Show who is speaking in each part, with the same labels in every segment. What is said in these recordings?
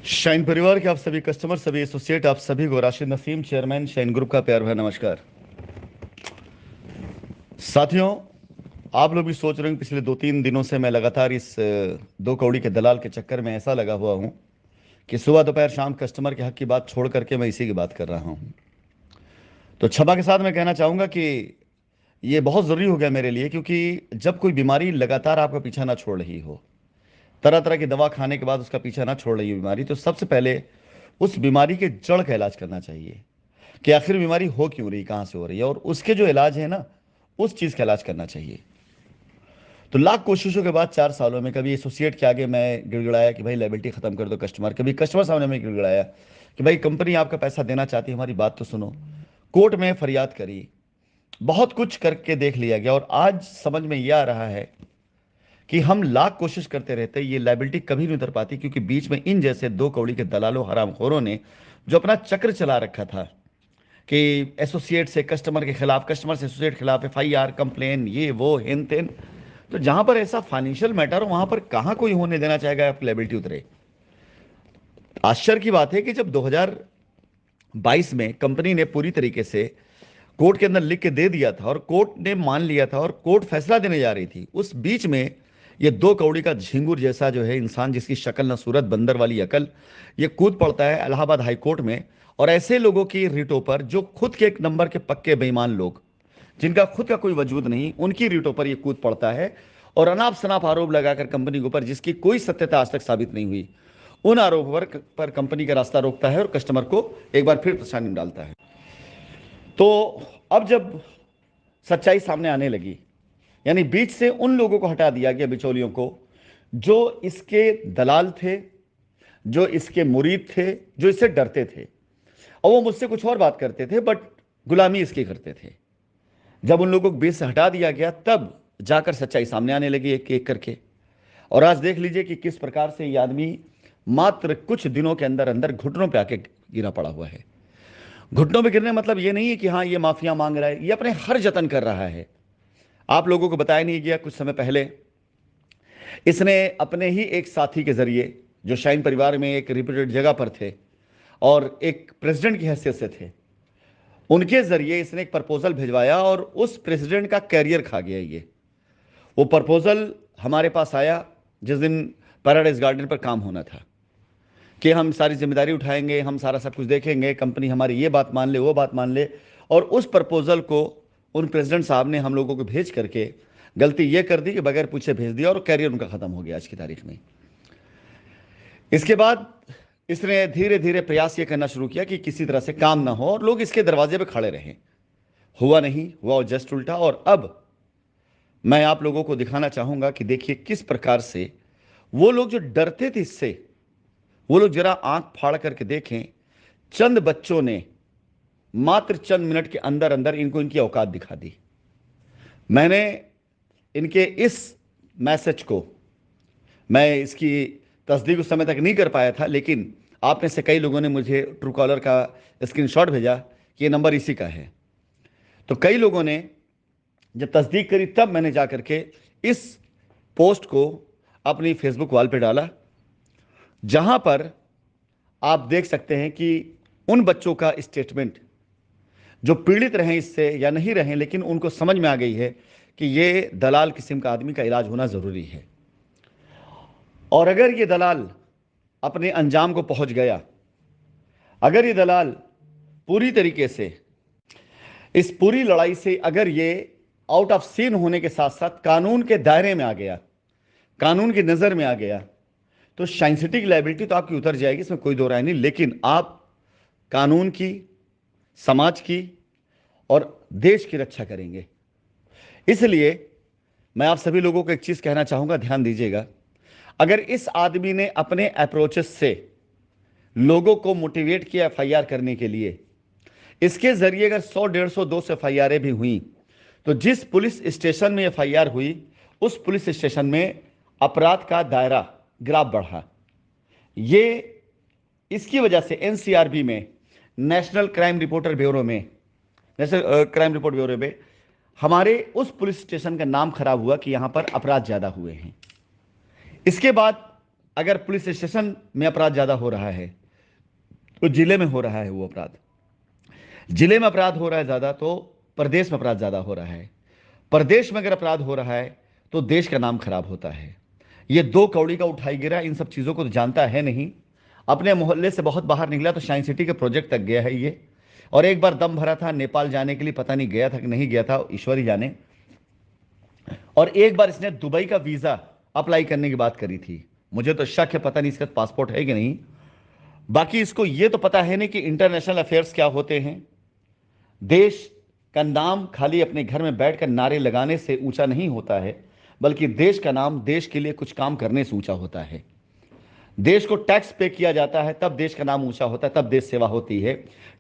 Speaker 1: Shine परिवार के आप सभी कस्टमर, सभी एसोसिएट, आप सभी को Rashid Naseem, chairman shine group का प्यार भरा नमस्कार। साथियों, आप लोग भी सोच रहे होंगे पिछले 2-3 दिनों से मैं लगातार इस दो कौड़ी के दलाल के चक्कर में ऐसा लगा हुआ हूं कि सुबह दोपहर शाम कस्टमर के हक की बात छोड़ करके मैं इसी की बात कर रहा हूं। तो क्षमा के साथ मैं कहना चाहूंगा कि ये बहुत ज़रूरी हो गया मेरे लिए, क्योंकि जब कोई बीमारी लगातार आपका पीछा ना छोड़ रही हो, तरह तरह की दवा खाने के बाद उसका पीछा ना छोड़ रही हो बीमारी, तो सबसे पहले उस बीमारी के जड़ का इलाज करना चाहिए कि आखिर बीमारी हो क्यों रही, कहाँ से हो रही है, और उसके जो इलाज है ना, उस चीज़ का इलाज करना चाहिए। तो लाख कोशिशों के बाद 4 सालों में कभी एसोसिएट के आगे मैं गिड़गिड़ाया कि भाई लाइबिलिटी खत्म कर दो कस्टमर, कभी कस्टमर सामने में गिड़गिड़ाया कि भाई कंपनी आपका पैसा देना चाहती है, हमारी बात तो सुनो, कोर्ट में फरियाद करी, बहुत कुछ करके देख लिया गया, और आज समझ में यह आ रहा है कि हम लाख कोशिश करते रहते ये लाइबिलिटी कभी नहीं उतर पाती, क्योंकि बीच में इन जैसे दो कौड़ी के दलालों हरामखोरों ने जो अपना चक्र चला रखा था कि एसोसिएट से कस्टमर के खिलाफ, कस्टमर से एसोसिएट के खिलाफ एफआईआर, कंप्लेन, ये वो हेन तेन। तो जहां पर ऐसा फाइनेंशियल मैटर हो वहां पर कहां कोई होने देना चाहेगा आप लाइबिलिटी उतरे। आश्चर्य की बात है कि जब 2022 में कंपनी ने पूरी तरीके से कोर्ट के अंदर लिख के दे दिया था और कोर्ट ने मान लिया था और कोर्ट फैसला देने जा रही थी, उस बीच में ये दो कौड़ी का झिंगुर जैसा जो है इंसान, जिसकी शक्ल न सूरत, बंदर वाली अकल, ये कूद पड़ता है इलाहाबाद हाई कोर्ट में। और ऐसे लोगों की रीटों पर, जो खुद के एक नंबर के पक्के बेईमान लोग, जिनका खुद का कोई वजूद नहीं, उनकी रीटों पर ये कूद पड़ता है और अनाप शनाप आरोप लगाकर कंपनी के ऊपर, जिसकी कोई सत्यता आज तक साबित नहीं हुई, उन आरोपों पर कंपनी का रास्ता रोकता है और कस्टमर को एक बार फिर परेशानी में डालता है। तो अब जब सच्चाई सामने आने लगी, यानी बीच से उन लोगों को हटा दिया गया, बिचौलियों को, जो इसके दलाल थे, जो इसके मुरीद थे, जो इससे डरते थे, और वो मुझसे कुछ और बात करते थे बट गुलामी इसकी करते थे। जब उन लोगों को बीच से हटा दिया गया, तब जाकर सच्चाई सामने आने लगी एक एक करके। और आज देख लीजिए कि किस प्रकार से ये आदमी मात्र कुछ दिनों के अंदर अंदर घुटनों पे आके गिरा पड़ा हुआ है। घुटनों पे गिरने मतलब ये नहीं है कि हाँ ये माफिया मांग रहा है, ये अपने हर जतन कर रहा है। आप लोगों को बताया नहीं गया, कुछ समय पहले इसने अपने ही एक साथी के जरिए, जो शाइन परिवार में एक रिप्यूटेड जगह पर थे और एक प्रेसिडेंट की हैसियत से थे, उनके जरिए इसने एक प्रपोजल भिजवाया और उस प्रेसिडेंट का कैरियर खा गया ये। वो प्रपोजल हमारे पास आया जिस दिन पैराडाइज गार्डन पर काम होना था कि हम सारी जिम्मेदारी उठाएंगे, हम सारा सब कुछ देखेंगे, कंपनी हमारी ये बात मान ले, वो बात मान ले। और उस प्रपोजल को उन प्रेसिडेंट साहब ने हम लोगों को भेज करके गलती ये कर दी कि बगैर पूछे भेज दिया और कैरियर उनका खत्म हो गया आज की तारीख में। इसके बाद इसने धीरे धीरे प्रयास ये करना शुरू किया कि किसी तरह से काम ना हो और लोग इसके दरवाजे पे खड़े रहें। हुआ नहीं, हुआ जस्ट उल्टा। और अब मैं आप लोगों को दिखाना चाहूंगा कि देखिए किस प्रकार से वो लोग जो डरते थे इससे, वो लोग जरा आंख फाड़ करके देखें। चंद बच्चों ने मात्र चंद मिनट के अंदर अंदर इनको इनकी औकात दिखा दी। मैंने इनके इस मैसेज को, मैं इसकी तस्दीक उस समय तक नहीं कर पाया था, लेकिन आप में से कई लोगों ने मुझे ट्रू कॉलर का स्क्रीनशॉट भेजा कि ये नंबर इसी का है। तो कई लोगों ने जब तस्दीक करी, तब मैंने जा करके इस पोस्ट को अपनी फेसबुक वॉल पे डाला, जहां पर आप देख सकते हैं कि उन बच्चों का स्टेटमेंट जो पीड़ित रहे इससे या नहीं रहे, लेकिन उनको समझ में आ गई है कि ये दलाल किस्म का आदमी का इलाज होना ज़रूरी है। और अगर ये दलाल अपने अंजाम को पहुंच गया, अगर ये दलाल पूरी तरीके से इस पूरी लड़ाई से, अगर ये आउट ऑफ सीन होने के साथ साथ कानून के दायरे में आ गया, कानून की नज़र में आ गया, तो शाइन सिटी की लाइबिलिटी तो आपकी उतर जाएगी, इसमें कोई दो राय नहीं। लेकिन आप कानून की, समाज की और देश की रक्षा करेंगे। इसलिए मैं आप सभी लोगों को एक चीज़ कहना चाहूँगा, ध्यान दीजिएगा। अगर इस आदमी ने अपने अप्रोचेस से लोगों को मोटिवेट किया एफआईआर करने के लिए, इसके जरिए अगर 100, 150, 200 एफआईआर भी हुई, तो जिस पुलिस स्टेशन में एफआईआर हुई, उस पुलिस स्टेशन में अपराध का दायरा ग्राफ बढ़ा। ये इसकी वजह से एनसीआरबी में, नेशनल क्राइम रिपोर्टर ब्यूरो में, नेशनल क्राइम रिपोर्ट ब्यूरो में हमारे उस पुलिस स्टेशन का नाम खराब हुआ कि यहां पर अपराध ज्यादा हुए हैं। इसके बाद अगर पुलिस स्टेशन में अपराध ज्यादा हो रहा है तो जिले में हो रहा है वो अपराध, जिले में अपराध हो रहा है ज्यादा तो प्रदेश में अपराध ज्यादा हो रहा है, प्रदेश में अगर अपराध हो रहा है तो देश का नाम खराब होता है। ये दो कौड़ी का उठाई गिरा इन सब चीजों को तो जानता है नहीं। अपने मोहल्ले से बहुत बाहर निकला तो साइंस सिटी के प्रोजेक्ट तक गया है ये। और एक बार दम भरा था नेपाल जाने के लिए, पता नहीं गया था कि नहीं गया था, ईश्वर ही जाने। और एक बार इसने दुबई का वीजा अप्लाई करने की बात करी थी। मुझे तो शक है, पता नहीं इसका पासपोर्ट है कि नहीं। बाकी इसको यह तो पता है नहीं कि इंटरनेशनल अफेयर्स क्या होते हैं। देश का नाम खाली अपने घर में बैठकर नारे लगाने से ऊंचा नहीं होता है, बल्कि देश का नाम देश के लिए कुछ काम करने से ऊंचा होता है। देश को टैक्स पे किया जाता है तब देश का नाम ऊंचा होता है, तब देश सेवा होती है।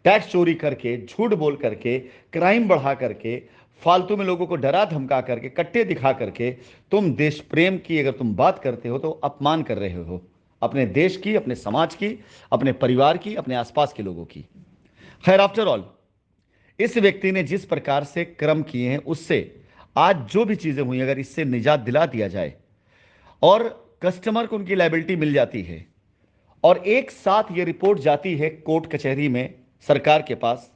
Speaker 1: टैक्स चोरी करके, झूठ बोल करके, क्राइम बढ़ा करके, फालतू में लोगों को डरा धमका करके, कट्टे दिखा करके तुम देश प्रेम की अगर तुम बात करते हो तो अपमान कर रहे हो अपने देश की, अपने समाज की, अपने परिवार की, अपने आसपास के लोगों की। खैर, आफ्टर ऑल इस व्यक्ति ने जिस प्रकार से कर्म किए हैं उससे आज जो भी चीजें हुई, अगर इससे निजात दिला दिया जाए और कस्टमर को उनकी लायबिलिटी मिल जाती है और एक साथ ये रिपोर्ट जाती है कोर्ट कचहरी में सरकार के पास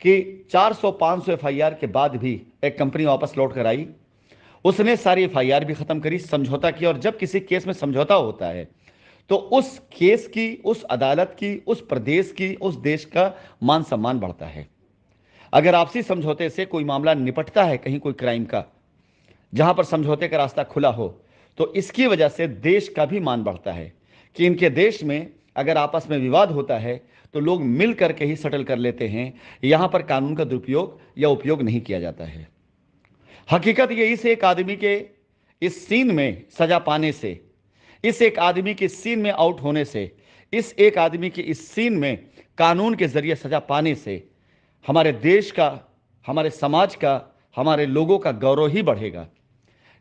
Speaker 1: कि 400-500 एफआईआर के बाद भी एक कंपनी वापस लौट कर आई, उसने सारी एफआईआर भी खत्म करी, समझौता किया। और जब किसी केस में समझौता होता है तो उस केस की, उस अदालत की, उस प्रदेश की, उस देश का मान सम्मान बढ़ता है। अगर आपसी समझौते से कोई मामला निपटता है कहीं कोई क्राइम का, जहां पर समझौते का रास्ता खुला हो, तो इसकी वजह से देश का भी मान बढ़ता है कि इनके देश में अगर आपस में विवाद होता है तो लोग मिल करके ही सेटल कर लेते हैं। यहां पर कानून का दुरुपयोग या उपयोग नहीं किया जाता है। हकीकत ये, इस एक आदमी के इस सीन में सजा पाने से, इस एक आदमी के सीन में आउट होने से, इस एक आदमी के इस सीन में कानून के जरिए सजा पाने से हमारे देश का, हमारे समाज का, हमारे लोगों का गौरव ही बढ़ेगा।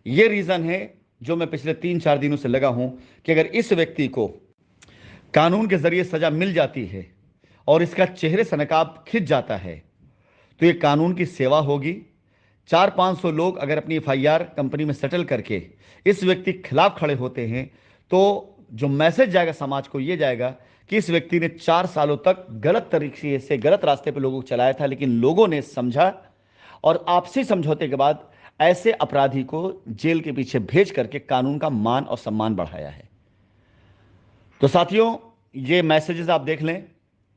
Speaker 1: यह रीजन है जो मैं पिछले 3-4 दिनों से लगा हूं कि अगर इस व्यक्ति को कानून के जरिए सजा मिल जाती है और इसका चेहरे से नकाब खिंच जाता है तो यह कानून की सेवा होगी। 400-500 लोग अगर अपनी एफआईआर कंपनी में सेटल करके इस व्यक्ति के खिलाफ खड़े होते हैं तो जो मैसेज जाएगा समाज को, यह जाएगा कि इस व्यक्ति ने 4 सालों तक गलत तरीके से, गलत रास्ते पर लोगों को चलाया था, लेकिन लोगों ने समझा और आपसी समझौते के बाद ऐसे अपराधी को जेल के पीछे भेज करके कानून का मान और सम्मान बढ़ाया है। तो साथियों, ये मैसेजेस आप देख लें।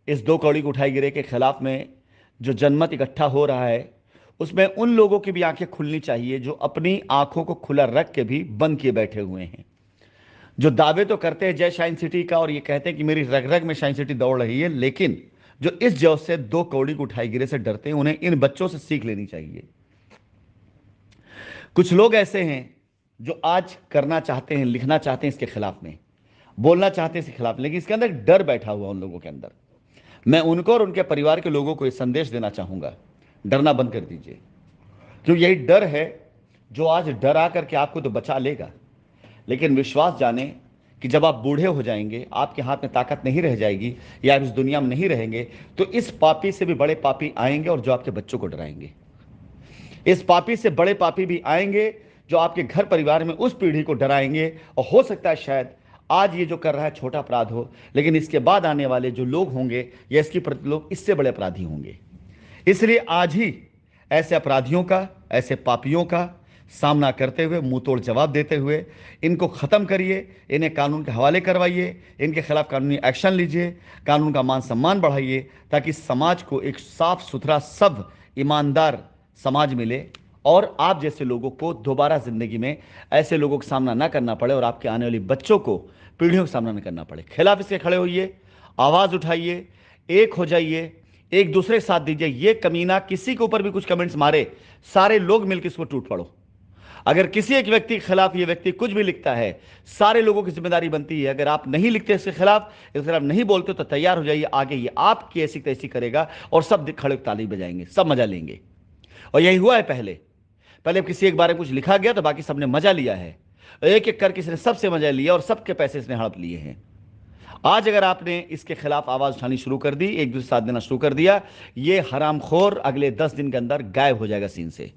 Speaker 1: इस दो कौड़ी को उठाई गिरे के खिलाफ में जो जनमत इकट्ठा हो रहा है उसमें उन लोगों की भी आंखें खुलनी चाहिए जो अपनी आंखों को खुला रख के भी बंद किए बैठे हुए हैं, जो दावे तो करते हैं जय साइंस सिटी का और ये कहते हैं कि मेरी रग रग में साइंस सिटी दौड़ रही है, लेकिन जो इस जौ से दो कौड़ी को उठाई गिरे से डरते हैं, उन्हें इन बच्चों से सीख लेनी चाहिए। कुछ लोग ऐसे हैं जो आज करना चाहते हैं, लिखना चाहते हैं इसके खिलाफ में, बोलना चाहते हैं इसके खिलाफ, लेकिन इसके अंदर डर बैठा हुआ उन लोगों के अंदर। मैं उनको और उनके परिवार के लोगों को यह संदेश देना चाहूंगा, डरना बंद कर दीजिए। क्योंकि यही डर है जो आज डरा करके आपको तो बचा लेगा, लेकिन विश्वास जाने कि जब आप बूढ़े हो जाएंगे, आपके हाथ में ताकत नहीं रह जाएगी या आप इस दुनिया में नहीं रहेंगे, तो इस पापी से भी बड़े पापी आएंगे और जो आपके बच्चों को डराएंगे। इस पापी से बड़े पापी भी आएंगे जो आपके घर परिवार में उस पीढ़ी को डराएंगे। और हो सकता है शायद आज ये जो कर रहा है छोटा अपराध हो, लेकिन इसके बाद आने वाले जो लोग होंगे या इसके प्रति लोग इससे बड़े अपराधी होंगे। इसलिए आज ही ऐसे अपराधियों का, ऐसे पापियों का सामना करते हुए, मुंह तोड़ जवाब देते हुए इनको खत्म करिए, इन्हें कानून के हवाले करवाइए, इनके खिलाफ कानूनी एक्शन लीजिए, कानून का मान सम्मान बढ़ाइए, ताकि समाज को एक साफ सुथरा, सब ईमानदार समाज मिले और आप जैसे लोगों को दोबारा जिंदगी में ऐसे लोगों का सामना ना करना पड़े और आपके आने वाली बच्चों को, पीढ़ियों का सामना न करना पड़े। खिलाफ इसके खड़े होइए, आवाज उठाइए, एक हो जाइए, एक दूसरे के साथ दीजिए। ये कमीना किसी के ऊपर भी कुछ कमेंट्स मारे, सारे लोग मिलकर इसको टूट पड़ो। अगर किसी एक व्यक्ति के खिलाफ ये व्यक्ति कुछ भी लिखता है, सारे लोगों की जिम्मेदारी बनती है। अगर आप नहीं लिखते इसके खिलाफ नहीं बोलते, तो तैयार हो जाइए, आगे ये आपकी ऐसी तैसी करेगा और सब खड़े ताली बजाएंगे, सब मजा लेंगे। और यही हुआ है पहले किसी एक बारे में कुछ लिखा गया तो बाकी सबने मजा लिया है, एक एक करके इसने सबसे मजा लिया और सबके पैसे इसने हड़प लिए हैं। आज अगर आपने इसके खिलाफ आवाज उठानी शुरू कर दी, एक दूसरे साथ देना शुरू कर दिया, ये हरामखोर अगले 10 दिन के अंदर गायब हो जाएगा सीन से।